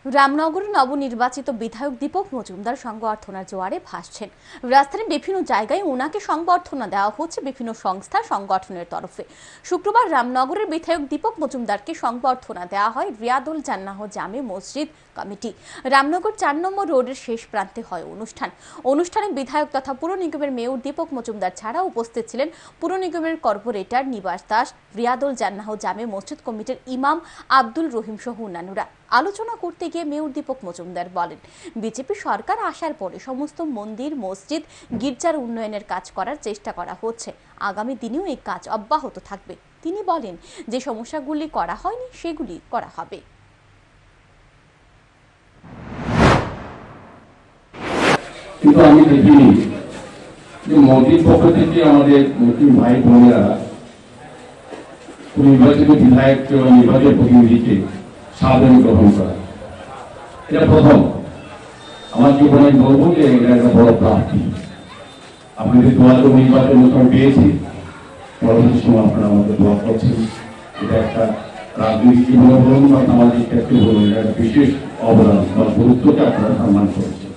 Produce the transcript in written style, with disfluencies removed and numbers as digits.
রামনগর নবনির্বাচিত বিধায়ক দীপক মজুমদার সংবর্ধনার জোয়ারে ভাসছেন। রাজধানীর বিভিন্ন জায়গায় ওনাকে সংবর্ধনা দেওয়া হচ্ছে বিভিন্ন সংস্থা সংগঠনের তরফে। শুক্রবার রামনগরের বিধায়ক দীপক মজুমদারকে সংবর্ধনা দেওয়া হয় রিয়াদুল জান্নাহ জামে মসজিদ কমিটি। রামনগর ৪ নম্বর রোডের শেষ প্রান্তে হয় অনুষ্ঠানে বিধায়ক তথা পুর নিগমের মেয়র দীপক মজুমদার ছাড়া উপস্থিত ছিলেন পুর নিগমের কর্পোরেটর নিবাস দাস, রিয়াদুল জান্নাহ জামে মসজিদ কমিটির ইমাম আব্দুল রহিম সহ অন্যান্যরা। আলোচনা করতে গিয়ে মেয়র দীপক মজুমদার বলেন, বিজেপি সরকার আসার পরে সমস্ত মন্দির, মসজিদ, গির্জার উন্নয়নের কাজ করার চেষ্টা করা হচ্ছে। আগামী দিনেও এই কাজ অব্যাহত থাকবে। তিনি বলেন, যে সমস্যাগুলি করা হয়নি সেগুলি করা হবে। কিন্তু আমি দেখিনি যে মোদীর পক্ষ থেকে আমাদের মুসলিম ভাই বোনেরা নির্বাচিত বিধায়ককে বা নির্বাচিত প্রতিনিধিকে সাদরে গ্রহণ করা, এটা প্রথম। আমার জীবনে বলবো যে এটা একটা বড় প্রাপ্তি। আপনাদের দোয়া তো নির্বাচন পেয়েছি, পরবর্তী সময় আপনারা আমাদের দোয়া করছেন। এটা একটা রাজনৈতিক জীবনে বলুন বা সামাজিক ক্ষেত্রে বলুন, এটা একটা বিশেষ অবদান বা গুরুত্বকে আপনারা সম্মান করেছেন।